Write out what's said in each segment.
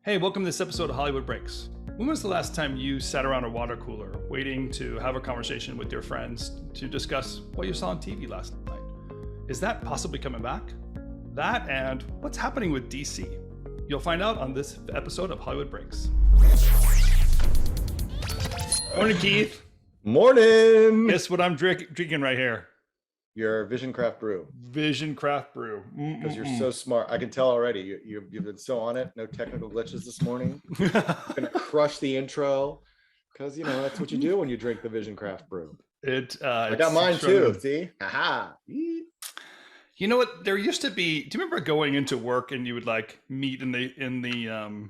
Hey, welcome to this episode of Hollywood Breaks. When was the last time you sat around a water cooler waiting to have a conversation with your friends to discuss what you saw on TV last night? Is that possibly coming back? That and what's happening with DC? You'll find out on this episode of Hollywood Breaks. Morning, Keith. Morning. Guess what I'm drinking right here? Your Vision Craft Brew. Vision Craft Brew. Because you're so smart. I can tell already. You've been so on it. No technical glitches this morning. Gonna crush the intro. Because, that's what you do when you drink the Vision Craft Brew. I got mine too. See? Aha. You know what? There used to be. Do you remember going into work and you would meet in the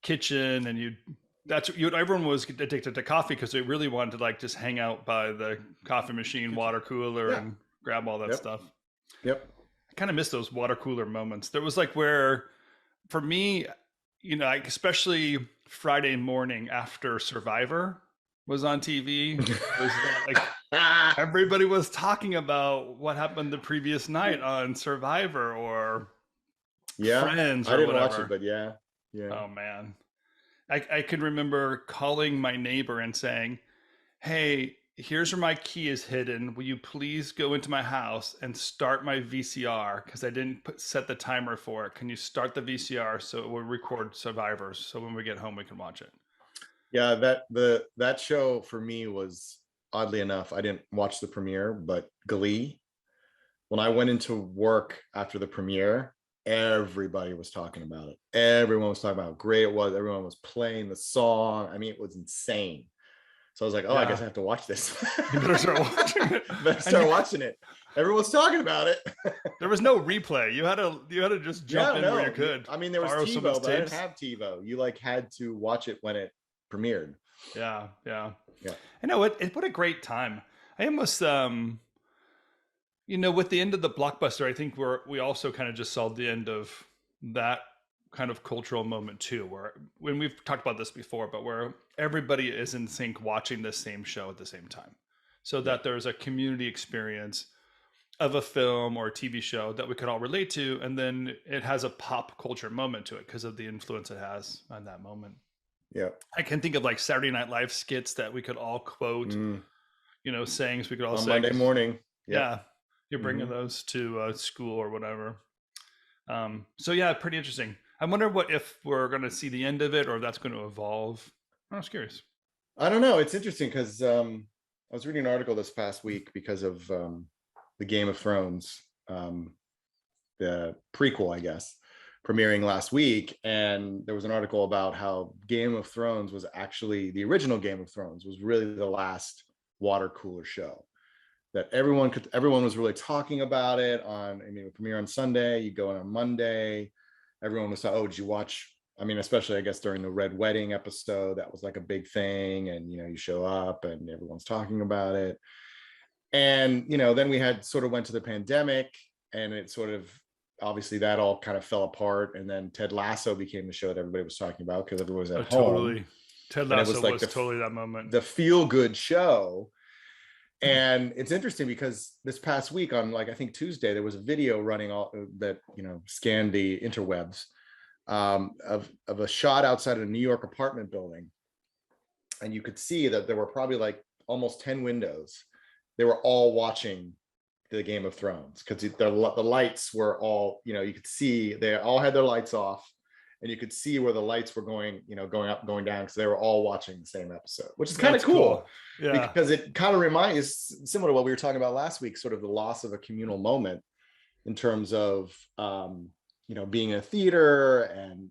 kitchen and everyone was addicted to coffee because they really wanted to just hang out by the coffee machine, water cooler, and grab all that stuff. Yep. I kind of miss those water cooler moments. There was where, for me, especially Friday morning after Survivor was on TV, it was everybody was talking about what happened the previous night on Survivor or Friends or I didn't whatever. watch it, but yeah. Oh man. I could remember calling my neighbor and saying, hey, here's where my key is hidden. Will you please go into my house and start my VCR? Because I didn't set the timer for it. Can you start the VCR so it will record Survivors? So when we get home, we can watch it. Yeah, that show for me was, oddly enough, I didn't watch the premiere, but Glee. When I went into work after the premiere, everybody was talking about it. Everyone was talking about how great it was. Everyone was playing the song. I mean, it was insane. So I was like, I guess I have to watch this. You better start watching it. Watching it. Everyone's talking about it. There was no replay. You had to just jump in where you could. I mean, there was TiVo, but I didn't have TiVo. You had to watch it when it premiered. Yeah. I know what a great time. I almost with the end of the blockbuster, I think we also kind of just saw the end of that kind of cultural moment too, where when we've talked about this before, but where everybody is in sync watching the same show at the same time, so that there's a community experience of a film or a TV show that we could all relate to, and then it has a pop culture moment to it because of the influence it has on that moment. Yeah, I can think of Saturday Night Live skits that we could all quote, sayings we could all on say Monday morning. Yeah. You're bringing those to school or whatever. So yeah, pretty interesting. I wonder if we're going to see the end of it or if that's going to evolve. I was curious. I don't know. It's interesting because I was reading an article this past week because of the Game of Thrones, the prequel, I guess, premiering last week. And there was an article about how Game of Thrones was actually, the original Game of Thrones was really the last water cooler show. That everyone was really talking about it it premiere on Sunday, you go on Monday, everyone was did you watch? I mean, especially I guess during the Red Wedding episode, that was a big thing. And, you show up and everyone's talking about it. And, then we went to the pandemic and it sort of, obviously that all kind of fell apart. And then Ted Lasso became the show that everybody was talking about because everyone was at home. Totally. Ted Lasso was totally that moment. The feel-good show. And it's interesting because this past week on I think Tuesday, there was a video running all that, scanned the interwebs of a shot outside of a New York apartment building. And you could see that there were probably almost 10 windows. They were all watching the Game of Thrones because the lights were all, you could see they all had their lights off. And you could see where the lights were going, going up, going down, because they were all watching the same episode, which is kind of cool. Yeah. Because it kind of reminds, similar to what we were talking about last week, sort of the loss of a communal moment in terms of, being in a theater and,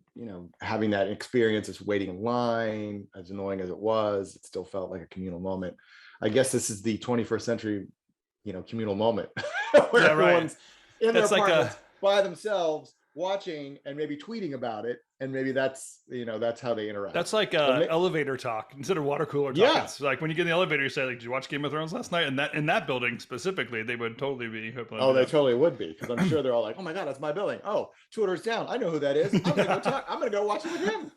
having that experience of waiting in line, as annoying as it was, it still felt like a communal moment. I guess this is the 21st century, communal moment where everyone's in their apartments by themselves, watching and maybe tweeting about it, and maybe that's how they interact. That's elevator talk instead of water cooler talk. Yeah. It's when you get in the elevator, you say did you watch Game of Thrones last night? And that in that building specifically, they would totally be. They totally would be, because I'm sure they're all oh my god, that's my building. Oh, 2 orders down, I know who that is. I'm gonna go talk. I'm gonna go watch it with him.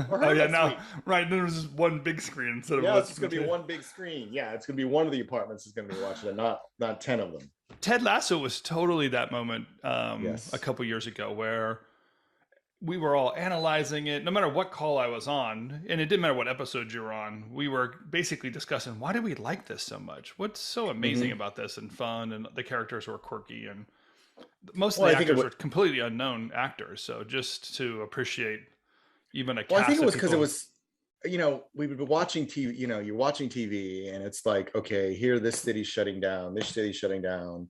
Right. Then there's just one big screen instead of it's just gonna be one big screen. Yeah, it's gonna be one of the apartments is gonna be watching it, not 10 of them. Ted Lasso was totally that moment a couple years ago where we were all analyzing it, no matter what call I was on, and it didn't matter what episode you were on. We were basically discussing, why do we like this so much? What's so amazing Mhm. about this and fun? And the characters were quirky, and most of Well, the I think it actors was. were completely unknown actors. So just to appreciate even a Well, I think cast it of was because it people. was, we would be watching TV. You're watching TV, and it's like, okay, here, this city's shutting down, this city's shutting down.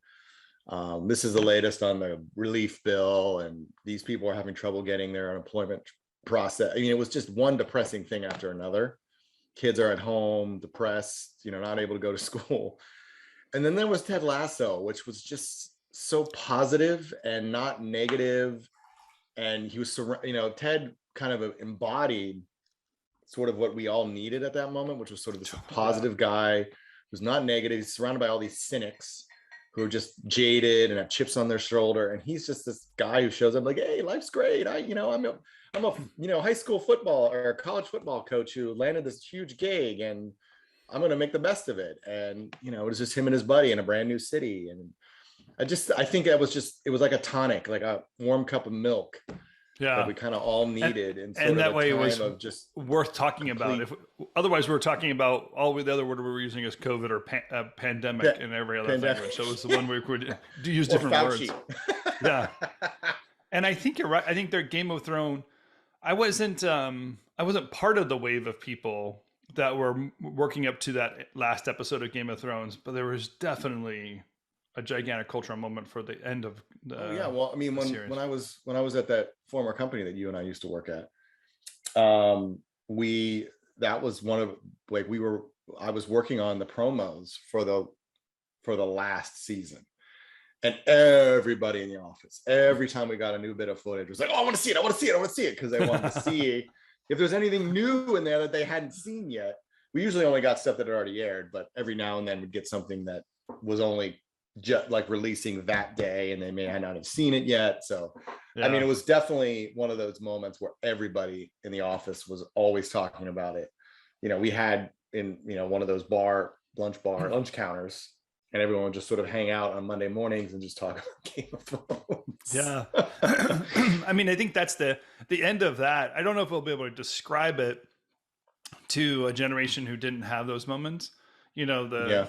This is the latest on the relief bill, and these people are having trouble getting their unemployment process. I mean, it was just one depressing thing after another. Kids are at home, depressed, not able to go to school. And then there was Ted Lasso, which was just so positive and not negative. And he was, Ted kind of embodied sort of what we all needed at that moment, which was sort of this Yeah. positive guy who's not negative. He's surrounded by all these cynics who are just jaded and have chips on their shoulder. And he's just this guy who shows up like, hey, life's great. I'm a high school football or college football coach who landed this huge gig, and I'm going to make the best of it. And, it was just him and his buddy in a brand new city. And I think it was like a tonic, like a warm cup of milk that Yeah. we kind of all And, needed in sort and of that a way it time was of just worth talking about. complete If otherwise we were talking about the other word we were using is COVID or pandemic and every other thing. pandemic. So it was the one we could use Or different Fauci. words. Yeah. And I think you're right. I think their Game of Thrones. I wasn't part of the wave of people that were working up to that last episode of Game of Thrones, but there was definitely a gigantic cultural moment for the end of Oh yeah, the, well, I mean, the when series. I was at that former company that you and I used to work at, we that was one of like we were I was working on the promos for the last season. And everybody in the office, every time we got a new bit of footage, was like, "Oh, I want to see it! I want to see it! I want to see it!" Because they wanted to see if there's anything new in there that they hadn't seen yet. We usually only got stuff that had already aired, but every now and then we'd get something that was only just like releasing that day, and they may not have seen it yet. So, I mean, Yeah. it was definitely one of those moments where everybody in the office was always talking about it. We had in one of those lunch counters, and everyone would just sort of hang out on Monday mornings and just talk about Game of Thrones. Yeah. I mean, I think that's the end of that. I don't know if we'll be able to describe it to a generation who didn't have those moments. The Yeah,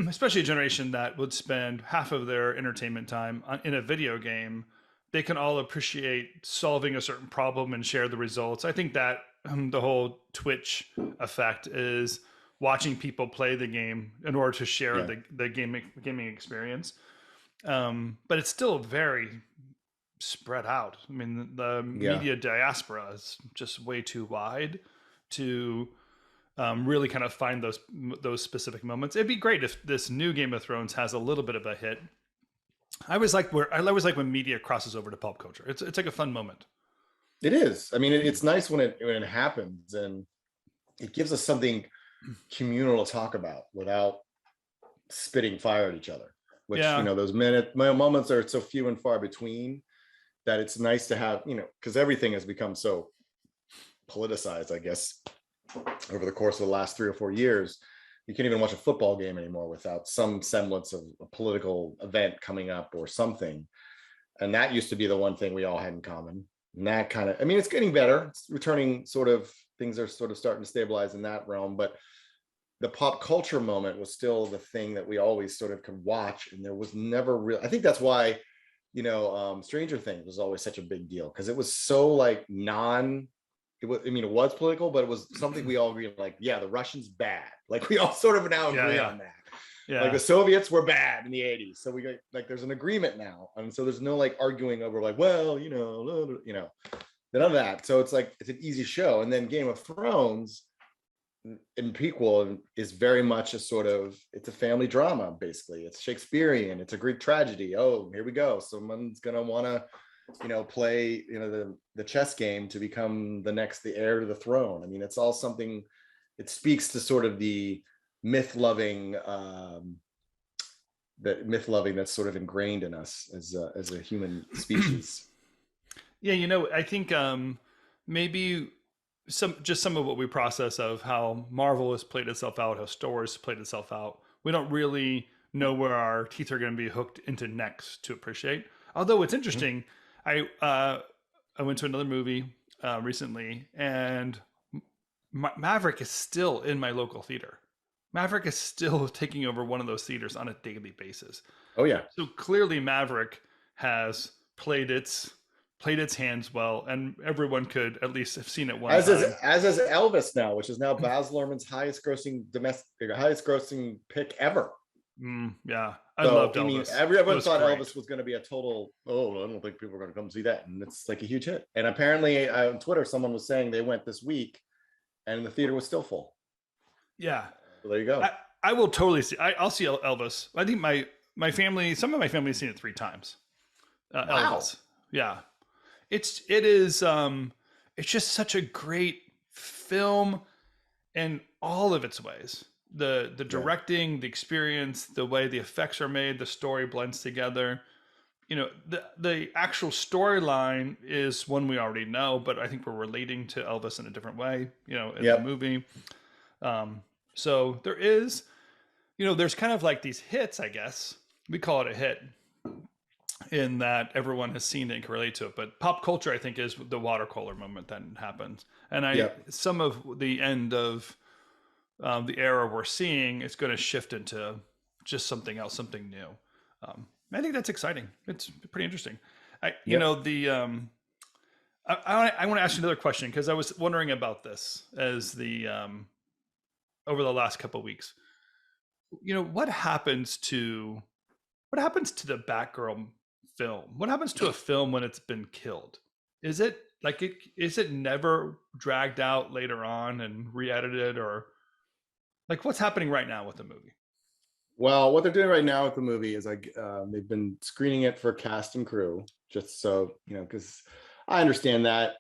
especially a generation that would spend half of their entertainment time in a video game. They can all appreciate solving a certain problem and share the results. I think that the whole Twitch effect is watching people play the game in order to share yeah, the gaming experience. But it's still very spread out. I mean, the yeah. media diaspora is just way too wide to really kind of find those specific moments. It'd be great if this new Game of Thrones has a little bit of a hit. I always like when media crosses over to pop culture. It's like a fun moment. It is. I mean, it's nice when it happens, and it gives us something communal to talk about without spitting fire at each other. Which Yeah, those moments are so few and far between that it's nice to have. Because everything has become so politicized, I guess, over the course of the last 3 or 4 years. You can't even watch a football game anymore without some semblance of a political event coming up or something. And that used to be the one thing we all had in common. And that kind of, I mean, it's getting better. It's returning sort of, things are sort of starting to stabilize in that realm. But the pop culture moment was still the thing that we always sort of could watch. And there was never real, I think that's why, Stranger Things was always such a big deal because it was so like it was political, but it was something we all agreed like, yeah, the Russians bad. Like we all sort of now yeah, agree yeah, on that. Like yeah. the Soviets were bad in the 80s. So we got like there's an agreement now. And so there's no like arguing over like, well, none of that. So it's like it's an easy show. And then Game of Thrones in prequel is very much a sort of it's a family drama, basically. It's Shakespearean, it's a Greek tragedy. Oh, here we go. Someone's gonna wanna play the chess game to become the heir to the throne. I mean, it's all something. It speaks to sort of the myth loving that's sort of ingrained in us as a human species. Yeah, I think maybe some of what we process of how Marvel has played itself out, how Star Wars played itself out. We don't really know where our teeth are going to be hooked into next to appreciate. Although it's Mhm. interesting, I I went to another movie recently, and Maverick is still in my local theater. Maverick is still taking over one of those theaters on a daily basis. Oh yeah. So clearly, Maverick has played its hands well, and everyone could at least have seen it one time. As is Elvis now, which is now Baz Luhrmann's highest grossing pick ever. Yeah, I So loved I mean, Elvis. everyone thought great. Elvis was going to be a total. Oh, I don't think people are going to come see that, and it's like a huge hit. And apparently, on Twitter, someone was saying they went this week, and the theater was still full. Yeah, so there you go. I will totally see. I'll see Elvis. I think my family, some of my family, has seen it 3 times. Wow. Elvis. Yeah, it is. It's just such a great film in all of its ways. The directing, the experience, the way the effects are made, the story blends together. You know, the actual storyline is one we already know, but I think we're relating to Elvis in a different way, you know, in the movie. So there is, you know, there's kind of like these hits, I guess. We call it a hit in that everyone has seen it and can relate to it. But pop culture, I think, is the water cooler moment that happens. And some of the end of the era we're seeing is going to shift into just something else, something new. I think that's exciting. It's pretty interesting. You know, I want to ask you another question, because I was wondering about this as the over the last couple of weeks. You know, what happens to the Batgirl film? What happens to a film when it's been killed? Is it never dragged out later on and re-edited, or like what's happening right now with the movie? Well, what they're doing right now with the movie is they've been screening it for cast and crew, just so you know, because I understand that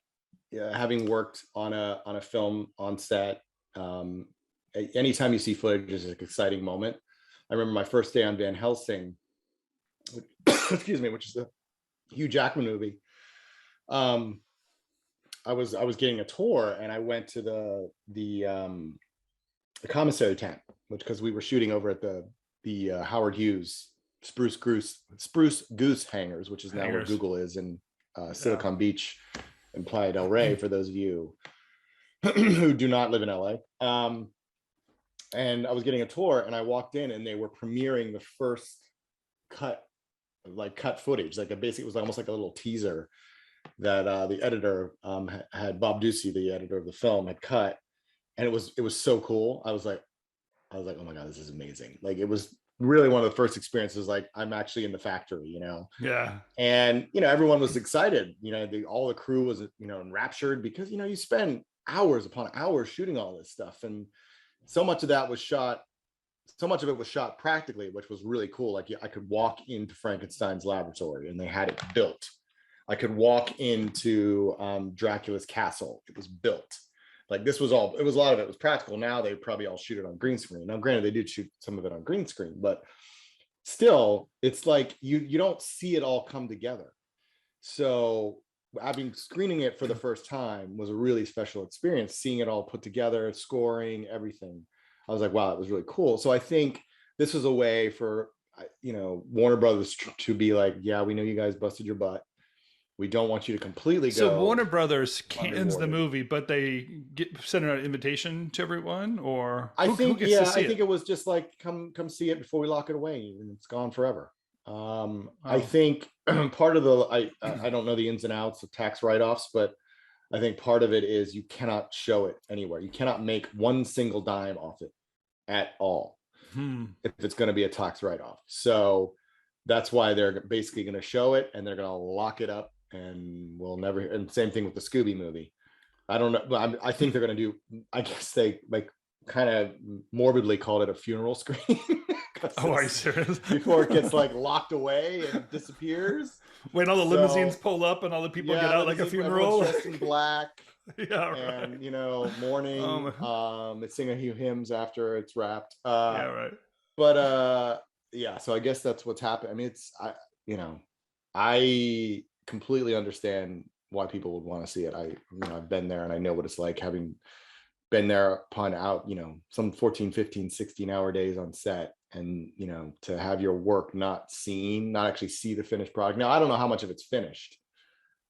having worked on a film on set, anytime you see footage is an exciting moment. I remember my first day on Van Helsing, excuse me, which is a Hugh Jackman movie. I was getting a tour, and I went to the commissary tent, which, because we were shooting over at the Howard Hughes Spruce Goose hangars, which is now where Google is in Silicon Beach and Playa del Rey, for those of you who do not live in LA. And I was getting a tour, and I walked in, and they were premiering the first cut footage. Basically, it was almost like a little teaser that the editor had, Bob Ducey, the editor of the film, had cut, and it was so cool. I was like, oh my God, this is amazing. Like, it was really one of the first experiences, like, I'm actually in the factory, you know? Yeah. And, you know, everyone was excited, you know, all the crew was, you know, enraptured, because, you know, you spend hours upon hours shooting all this stuff. And so much of it was shot practically, which was really cool. Like, I could walk into Frankenstein's laboratory and they had it built. I could walk into Dracula's castle. It was built. Like, it was a lot of it was practical. Now they probably all shoot it on green screen. Now, granted, they did shoot some of it on green screen, but still, it's like you don't see it all come together. So screening it for the first time was a really special experience, seeing it all put together, scoring, everything. I was like, wow, it was really cool. So I think this was a way for, you know, Warner Brothers to be like, yeah, we know you guys busted your butt. We don't want you to completely go. So Warner Brothers cans the movie, but they send out an invitation to everyone, or I think it was just like, come see it before we lock it away, and it's gone forever. I think part of I don't know the ins and outs of tax write-offs, but I think part of it is you cannot show it anywhere. You cannot make one single dime off it at all if it's going to be a tax write-off. So that's why they're basically going to show it, and they're going to lock it up, and we'll never. And same thing with the Scooby movie. I don't know, but I think they're going to do. I guess they kind of morbidly called it a funeral screen. Oh, are you serious? Before it gets locked away and disappears. When all the limousines pull up and all the people get out like a funeral. Dressed in black. Yeah, right. And, you know, mourning. It's singing a few hymns after it's wrapped. Yeah, right. But so I guess that's what's happened. I mean, I completely understand why people would want to see it. I've been there, and I know what it's like, having been there upon out, you know, some 14, 15, 16-hour days on set, and, you know, to have your work not actually see the finished product. Now, I don't know how much of it's finished,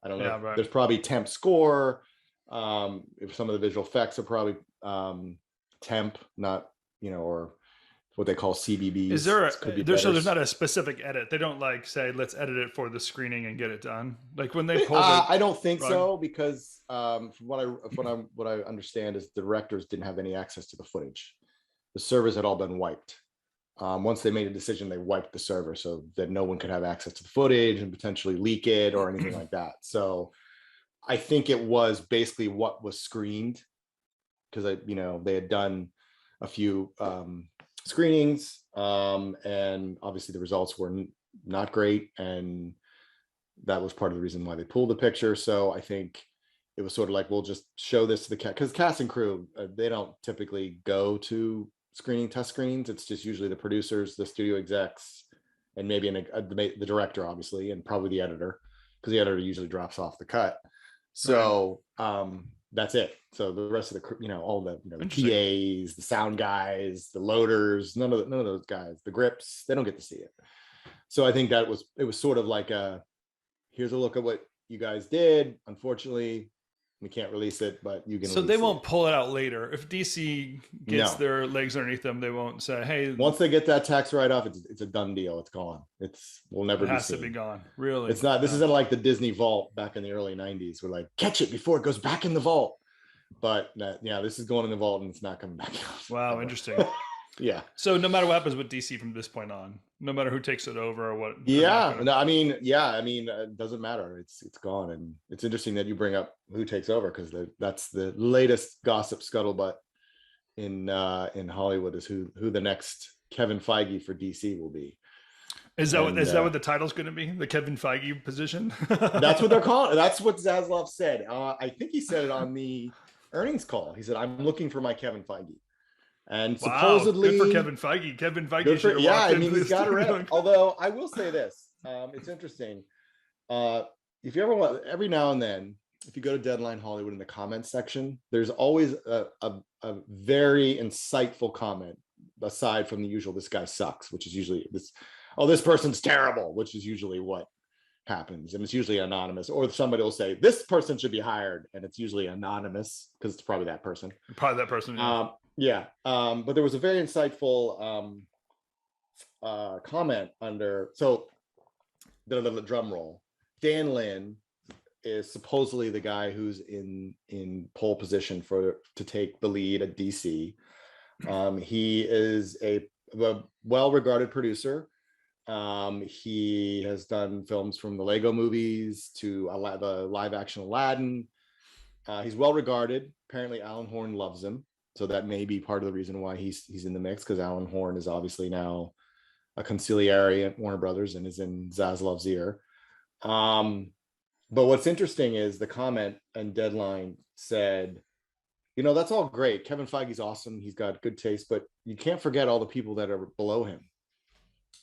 I don't know. Yeah, right. There's probably temp score. If some of the visual effects are probably temp, not, or what they call CBBs. Is there Could be so better. there's not a specific edit? They don't like say let's edit it for the screening and get it done. Like when they pull the I don't think rug. so, because from what I understand is the directors didn't have any access to the footage. The servers had all been wiped. Once they made a decision, they wiped the server so that no one could have access to the footage and potentially leak it or anything like that. So I think it was basically what was screened, because they had done a few screenings, and obviously the results were not great, and that was part of the reason why they pulled the picture. So I think it was sort of like, we'll just show this to the because cast and crew, they don't typically go to test screenings. It's just usually the producers, the studio execs, and maybe the director, obviously, and probably the editor, because the editor usually drops off the cut. So that's it. So the rest of the all the the PAs, the sound guys, the loaders, none of those guys, the grips, they don't get to see it. So I think it was sort of like here's a look at what you guys did. Unfortunately, we can't release it, but you can. So they won't pull it out later. If DC gets their legs underneath them, they won't say, "Hey." Once they get that tax write-off, it's a done deal. It's gone. We'll never be seen. It has to be gone. Really, it's not. This isn't like the Disney vault back in the early '90s. We're like, catch it before it goes back in the vault. But this is going in the vault and it's not coming back out. Wow, interesting. Yeah. So no matter what happens with DC from this point on, no matter who takes it over or what. It doesn't matter. It's gone. And it's interesting that you bring up who takes over, because that's the latest gossip scuttlebutt in Hollywood, is who the next Kevin Feige for DC will be. Is that what the title's going to be? The Kevin Feige position? That's what they're calling it. That's what Zaslav said. I think he said it on the earnings call. He said, "I'm looking for my Kevin Feige." And supposedly, good for Kevin Feige. Kevin Feige should have he's got a rep. Although I will say this, it's interesting. If you ever want, every now and then, if you go to Deadline Hollywood in the comments section, there's always a very insightful comment, aside from the usual "this guy sucks," which is usually this person's terrible, which is usually what happens, and it's usually anonymous, or somebody will say this person should be hired, and it's usually anonymous because it's probably that person. But there was a very insightful comment under, so the drum roll. Dan Lin is supposedly the guy who's in pole position to take the lead at DC. He is a well-regarded producer. He has done films from the Lego movies to the live-action Aladdin. He's well-regarded. Apparently, Alan Horn loves him. So that may be part of the reason why he's in the mix, because Alan Horn is obviously now a consigliere at Warner Brothers and is in Zaslav's ear. But what's interesting is the comment and Deadline said, that's all great. Kevin Feige's awesome. He's got good taste, but you can't forget all the people that are below him,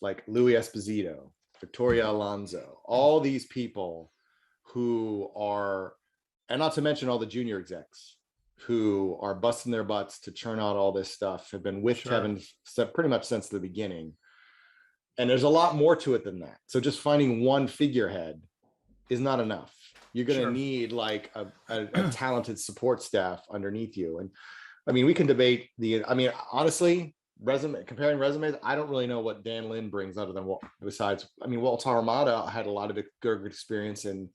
like Louis Esposito, Victoria Alonso, all these people who are, and not to mention all the junior execs who are busting their butts to churn out all this stuff, have been with Kevin pretty much since the beginning. And there's a lot more to it than that. So just finding one figurehead is not enough. You're going to need like a talented support staff underneath you. And I mean, we can debate honestly, comparing resumes, I don't really know what Dan Lin brings other than besides, Walt Armada had a lot of good experience in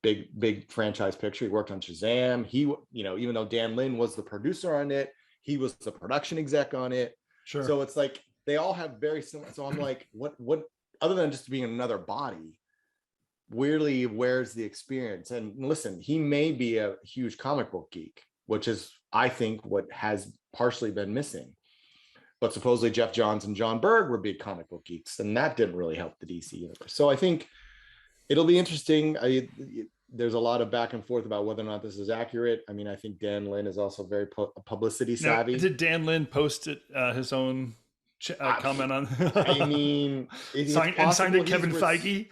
big franchise picture. He worked on Shazam. He, even though Dan Lin was the producer on it, he was the production exec on it. Sure. So it's like they all have very similar. So I'm like, what other than just being another body, weirdly, where's the experience? And listen, he may be a huge comic book geek, which is, I think, what has partially been missing. But supposedly Jeff Johns and John Berg were big comic book geeks, and that didn't really help the DC universe. So I think it'll be interesting. There's a lot of back and forth about whether or not this is accurate. I think Dan Lin is also very publicity savvy. Now, did Dan Lin post his own comment on? Signed it Kevin Feige.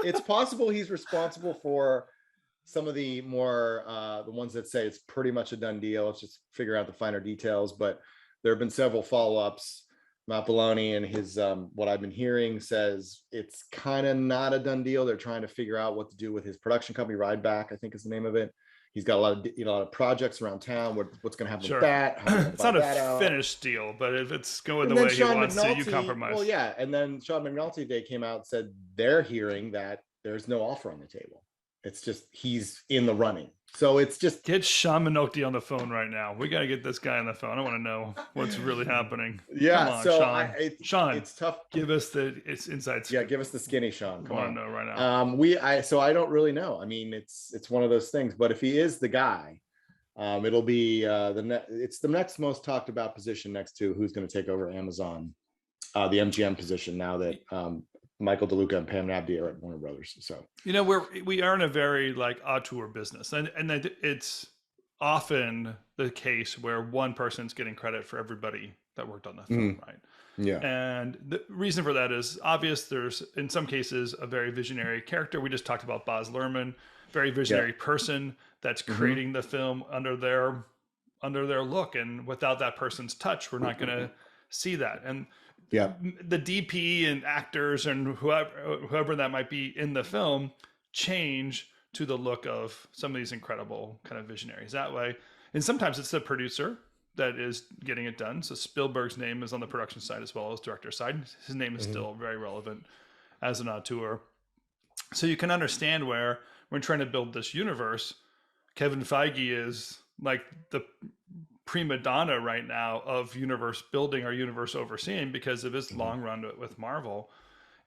It's possible he's responsible for some of the more the ones that say it's pretty much a done deal. Let's just figure out the finer details. But there have been several follow-ups. Matt Belloni and his what I've been hearing says it's kind of not a done deal. They're trying to figure out what to do with his production company, Ride Back, I think is the name of it. He's got a lot of a lot of projects around town. What's going to happen with that? How are they going to It's buy not a that out? finished deal, but if it's going And the then way he Sean wants to, you McNulty, compromise. well, yeah, and then Sean McNulty today came out and said they're hearing that there's no offer on the table. It's just he's in the running. So it's just get Sean Minotti on the phone right now. We got to get this guy on the phone. I want to know what's really happening. Yeah, come on, so Sean. Sean, it's tough. Give us the inside scoop. Yeah, give us the skinny Sean. Come on. Know right now. I don't really know. I mean, it's one of those things. But if he is the guy, it'll be it's the next most talked about position next to who's going to take over Amazon, the MGM position now that Michael DeLuca and Pam Abdi are at Warner Brothers. So we are in a very like auteur business, and it's often the case where one person's getting credit for everybody that worked on the film, right? Yeah. And the reason for that is obvious. There's in some cases a very visionary character. We just talked about Baz Luhrmann, very visionary person that's creating the film under their look, and without that person's touch, we're not going to see that. And the DP and actors and whoever that might be in the film change to the look of some of these incredible kind of visionaries that way. And sometimes it's the producer that is getting it done. So Spielberg's name is on the production side as well as director side. His name is still very relevant as an auteur. So you can understand where when trying to build this universe, Kevin Feige is like the prima donna right now of universe building or universe overseeing because of his long run with Marvel.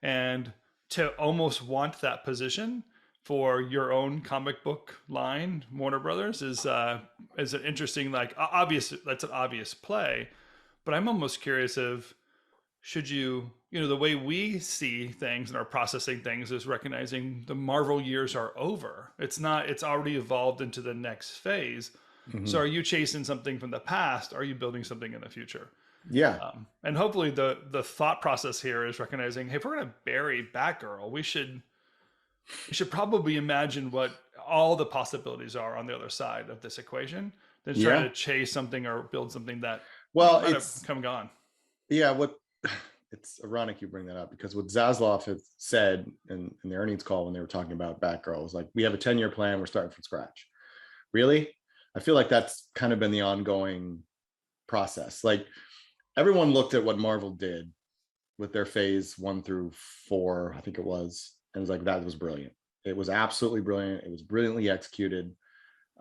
And to almost want that position for your own comic book line, Warner Brothers, is an interesting, like obvious, that's an obvious play. But I'm almost curious of, should you, the way we see things and are processing things is recognizing the Marvel years are over. It's not, it's already evolved into the next phase. So are you chasing something from the past? Are you building something in the future? Yeah. And hopefully the thought process here is recognizing, hey, if we're going to bury Batgirl, we should probably imagine what all the possibilities are on the other side of this equation than trying to chase something or build something that might have come gone. Yeah. It's ironic you bring that up because what Zaslav had said in the earnings call when they were talking about Batgirl was like, we have a 10-year plan. We're starting from scratch. Really? I feel like that's kind of been the ongoing process. Like everyone looked at what Marvel did with their phase 1 through 4, I think it was, and it was like, that was brilliant. It was absolutely brilliant. It was brilliantly executed.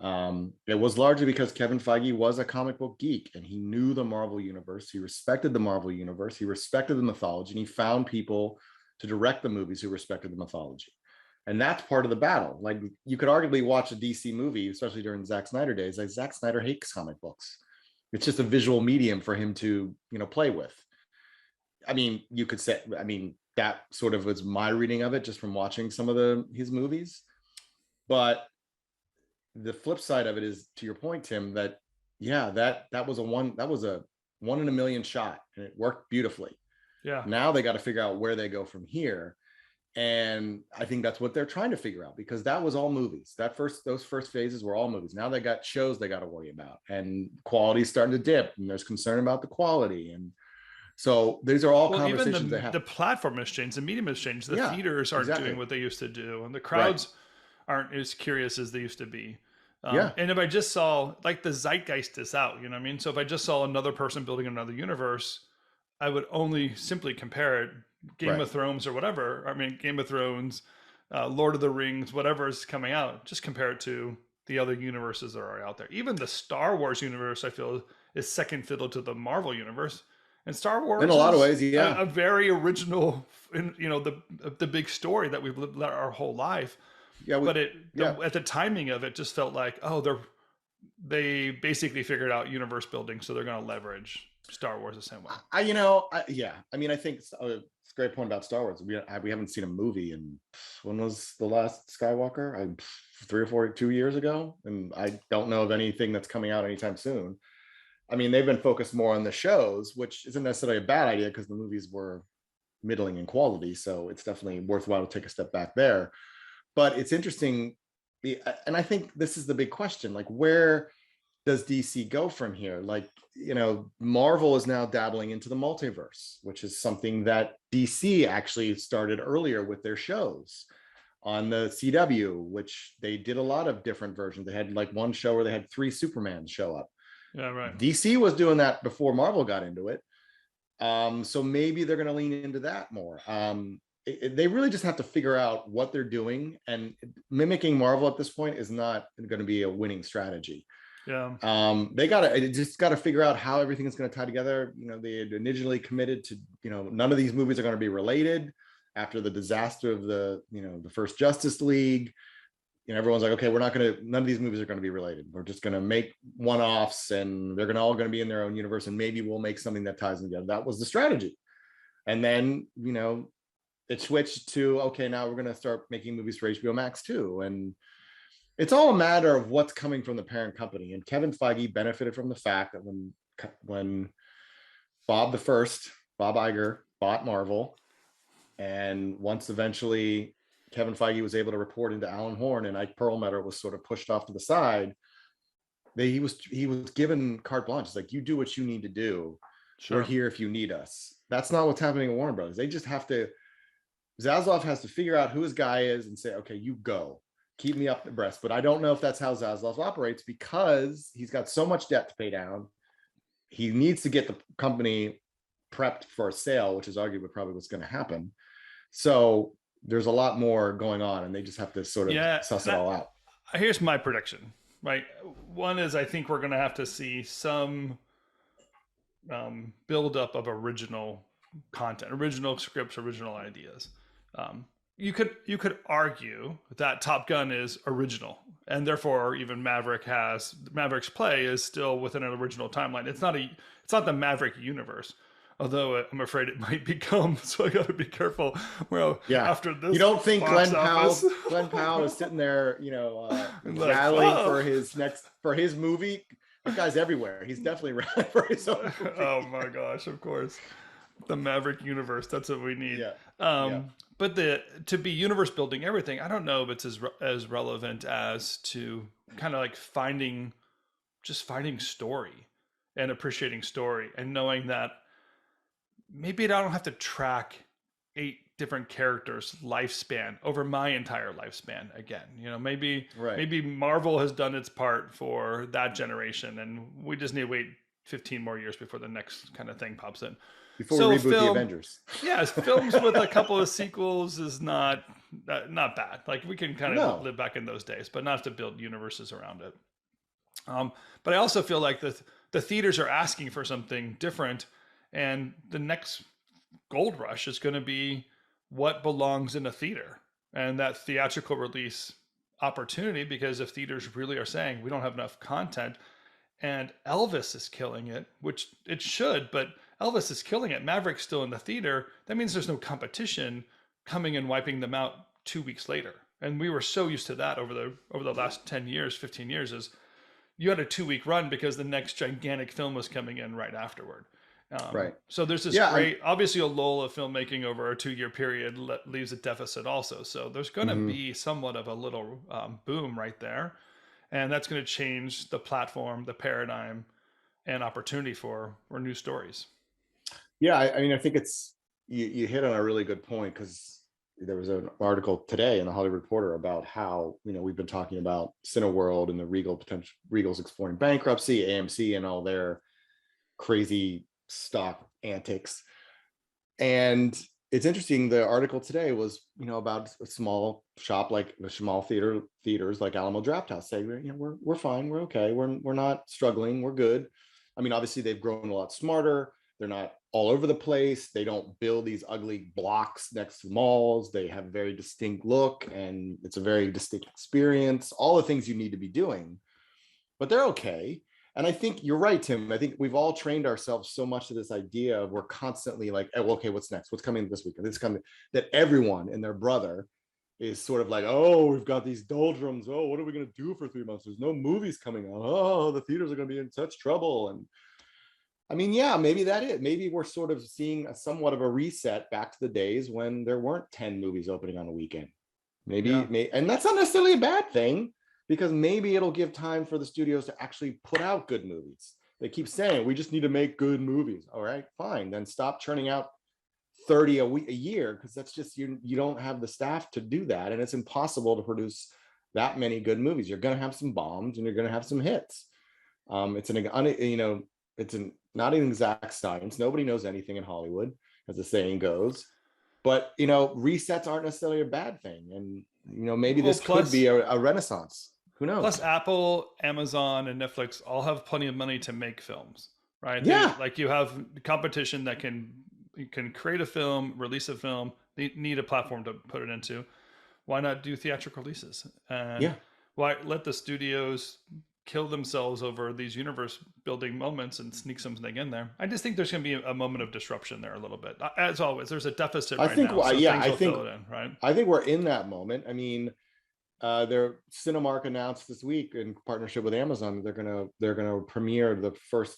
It was largely because Kevin Feige was a comic book geek and he knew the Marvel universe. He respected the Marvel universe. He respected the mythology, and he found people to direct the movies who respected the mythology. And that's part of the battle. Like you could arguably watch a DC movie, especially during Zack Snyder days. Like Zack Snyder hates comic books. It's just a visual medium for him to, play with. I mean, you could say, that sort of was my reading of it just from watching some of his movies. But the flip side of it is, to your point, Tim, that that was a one in a million shot, and it worked beautifully. Yeah. Now they got to figure out where they go from here. And I think that's what they're trying to figure out, because that was all movies. Those first phases were all movies. Now they got shows they got to worry about, and quality's starting to dip, and there's concern about the quality. And so these are all conversations they have. The platform has changed, the medium has changed. The theaters aren't doing what they used to do, and the crowds aren't as curious as they used to be. And if I just saw, like, the zeitgeist is out, you know what I mean? So if I just saw another person building another universe, I would only simply compare it. Game of Thrones or whatever. I mean, Game of Thrones, Lord of the Rings, whatever is coming out, just compare it to the other universes that are out there. Even the Star Wars universe, I feel, is second fiddle to the Marvel universe. And Star Wars, in a lot of ways, a very original, the big story that we've lived our whole life. Yeah, but at the timing of it, just felt like, they basically figured out universe building, so they're going to leverage Star Wars the same way. I think it's a great point about Star Wars. We haven't seen a movie in, when was the last Skywalker? 2 years ago, and I don't know of anything that's coming out anytime soon. I mean, they've been focused more on the shows, which isn't necessarily a bad idea because the movies were middling in quality, so it's definitely worthwhile to take a step back there. But it's interesting, and I think this is the big question, like where does DC go from here? Like, Marvel is now dabbling into the multiverse, which is something that DC actually started earlier with their shows on the CW, which they did a lot of different versions. They had like one show where they had 3 Supermans show up. Yeah, right. DC was doing that before Marvel got into it. So maybe they're going to lean into that more. They really just have to figure out what they're doing, and mimicking Marvel at this point is not going to be a winning strategy. Yeah. They just got to figure out how everything is going to tie together. They had initially committed to, none of these movies are going to be related after the disaster of the first Justice League. Everyone's like, okay, none of these movies are going to be related. We're just going to make one-offs, and they're all going to be in their own universe, and maybe we'll make something that ties them together. That was the strategy. And then, it switched to, okay, now we're going to start making movies for HBO Max too. And it's all a matter of what's coming from the parent company. And Kevin Feige benefited from the fact that when Bob Iger bought Marvel, and once eventually Kevin Feige was able to report into Alan Horn, and Ike Perlmutter was sort of pushed off to the side, he was given carte blanche. It's like, you do what you need to do. Sure. We're here if you need us. That's not what's happening at Warner Brothers. They just have to, Zaslav has to figure out who his guy is and say, okay, you go. Keep me up abreast. But I don't know if that's how Zaslav operates, because he's got so much debt to pay down. He needs to get the company prepped for a sale, which is arguably probably what's going to happen. So there's a lot more going on, and they just have to sort of suss it all out. Here's my prediction, right? One is, I think we're going to have to see some buildup of original content, original scripts, original ideas. You could argue that Top Gun is original, and therefore even Maverick's play is still within an original timeline. It's not the Maverick universe, although I'm afraid it might become. So I got to be careful. Well, after this, you don't think Glenn Powell is sitting there, rallying for his movie? That guy's everywhere. He's definitely rallying for his own movie. Oh my gosh! Of course. The Maverick universe, that's what we need. But to be universe building everything, I don't know if it's as relevant as to kind of like finding story and appreciating story, and knowing that maybe I don't have to track 8 different characters' lifespan over my entire lifespan again. Maybe Marvel has done its part for that generation, and we just need to wait 15 more years before the next kind of thing pops in. Before we reboot the Avengers. Yes, films with a couple of sequels is not bad. Like, we can kind of live back in those days, but not to build universes around it. But I also feel like the theaters are asking for something different, and the next gold rush is going to be what belongs in a theater, and that theatrical release opportunity, because if theaters really are saying we don't have enough content, and Elvis is killing it, which it should, but Elvis is killing it, Maverick's still in the theater, that means there's no competition coming and wiping them out 2 weeks later. And we were so used to that over the last 10 years, 15 years, is you had a 2-week run because the next gigantic film was coming in right afterward. Right. So there's this obviously a lull of filmmaking over a 2-year period leaves a deficit also. So there's going to be somewhat of a little boom right there. And that's going to change the platform, the paradigm, and opportunity for new stories. Yeah, I mean, I think it's you hit on a really good point, because there was an article today in the Hollywood Reporter about how we've been talking about Cineworld and the Regal's exploring bankruptcy, AMC and all their crazy stock antics. And it's interesting. The article today was about a small shop, like the small theaters like Alamo Drafthouse, saying we're fine, we're okay, we're not struggling, we're good. I mean, obviously they've grown a lot smarter. They're not all over the place. They don't build these ugly blocks next to malls. They have a very distinct look, and it's a very distinct experience. All the things you need to be doing, but they're okay. And I think you're right, Tim. I think we've all trained ourselves so much to this idea of we're constantly like, oh, okay, what's next? What's coming this week? And this coming, that everyone and their brother is sort of like, oh, we've got these doldrums. Oh, what are we going to do for 3 months? There's no movies coming out. Oh, the theaters are going to be in such trouble. And I mean, yeah, maybe that is. Maybe we're sort of seeing somewhat of a reset back to the days when there weren't 10 movies opening on a weekend. Maybe, and that's not necessarily a bad thing. because maybe it'll give time for the studios to actually put out good movies. They keep saying, we just need to make good movies. All right, fine. Then stop churning out 30 a year, because that's just, you don't have the staff to do that. And it's impossible to produce that many good movies. You're going to have some bombs and you're going to have some hits. It's not an exact science. Nobody knows anything in Hollywood, as the saying goes. But, resets aren't necessarily a bad thing. And, maybe this could be a renaissance. Who knows? Plus, Apple, Amazon, and Netflix all have plenty of money to make films, right? Yeah. You have competition that can create a film, release a film. They need a platform to put it into. Why not do theatrical releases? And why let the studios kill themselves over these universe building moments and sneak something in there? I just think there's going to be a moment of disruption there a little bit. As always, there's a deficit now. I think we're in that moment. I mean, Cinemark announced this week in partnership with Amazon that they're gonna premiere the first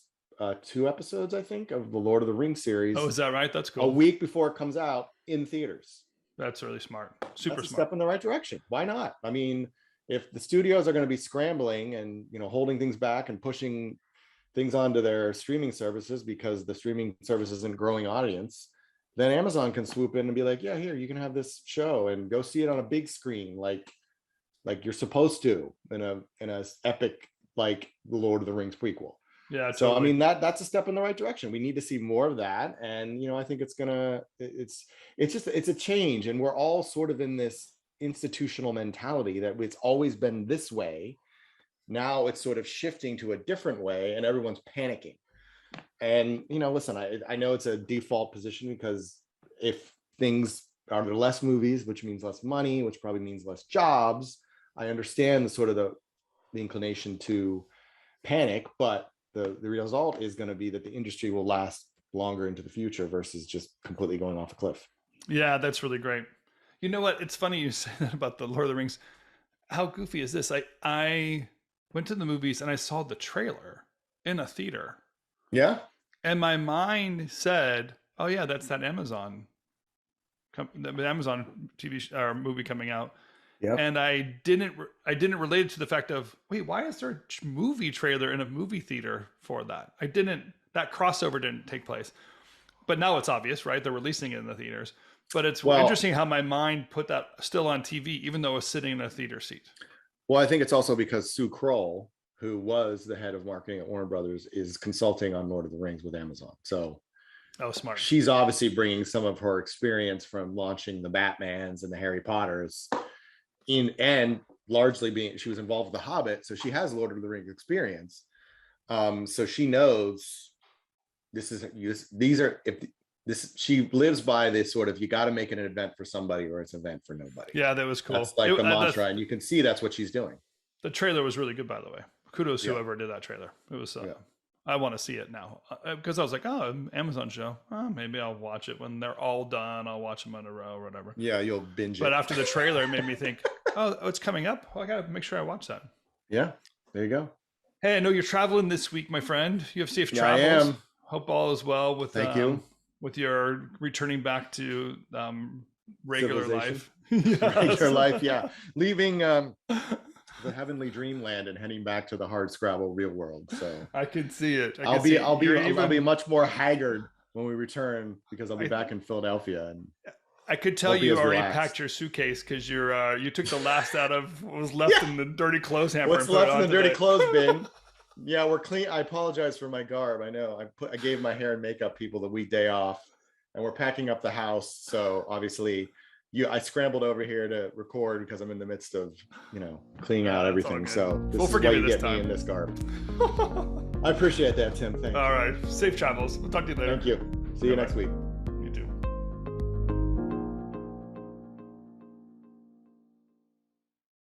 2 episodes, I think, of the Lord of the Rings series. Oh, is that right? That's cool. A week before it comes out in theaters. That's really smart. Super That's a smart. step in the right direction. Why not? I mean, if the studios are going to be scrambling and holding things back and pushing things onto their streaming services because the streaming service isn't growing audience, then Amazon can swoop in and be like, yeah, here, you can have this show and go see it on a big screen, like you're supposed to in a epic like the Lord of the Rings prequel. Yeah. So totally. I mean, that's a step in the right direction. We need to see more of that. And I think it's a change. And we're all sort of in this institutional mentality that it's always been this way. Now it's sort of shifting to a different way and everyone's panicking. And listen, I know it's a default position, because if things are there less movies, which means less money, which probably means less jobs, I understand the inclination to panic, but the result is going to be that the industry will last longer into the future versus just completely going off a cliff. Yeah, that's really great. You know what? It's funny you say that about the Lord of the Rings. How goofy is this? I went to the movies and I saw the trailer in a theater. Yeah. And my mind said, oh yeah, that's that Amazon TV or movie coming out. Yep. And I didn't relate it to the fact of, wait, why is there a movie trailer in a movie theater for that? That crossover didn't take place. But now it's obvious, right? They're releasing it in the theaters. But it's interesting how my mind put that still on TV, even though it was sitting in a theater seat. Well, I think it's also because Sue Kroll, who was the head of marketing at Warner Brothers, is consulting on Lord of the Rings with Amazon. So smart. She's obviously bringing some of her experience from launching the Batmans and the Harry Potters and largely she was involved with The Hobbit, so she has Lord of the Rings experience. So she knows she lives by this sort of, you got to make it an event for somebody or it's an event for nobody. Yeah, that was cool. That's like the mantra, and you can see that's what she's doing. The trailer was really good, by the way. Kudos to whoever did that trailer. It was. I want to see it now because I was like, oh, Amazon show. Oh, maybe I'll watch it when they're all done. I'll watch them in a row or whatever. Yeah, you'll binge it. But after the trailer, it made me think, oh, it's coming up. Well, I got to make sure I watch that. Yeah, there you go. Hey, I know you're traveling this week, my friend. You have safe travels. I am. Hope all is well with. Thank you. With your returning back to regular life. Regular life, yeah. Leaving the heavenly dreamland and heading back to the hard scrabble real world. So I can see it. I'll be much more haggard when we return, because I'll be back in Philadelphia, and I could tell you already packed your suitcase because you took the last out of what was left in the dirty clothes hamper. What's left in the dirty clothes bin? Yeah, we're clean. I apologize for my garb. I know I gave my hair and makeup people the weekday off, and we're packing up the house. So obviously, I scrambled over here to record because I'm in the midst of cleaning out everything. So we'll forgive you this time. Me in this garb. I appreciate that, Tim. Thanks. All right, safe travels. We'll talk to you later. Thank you. See you next week.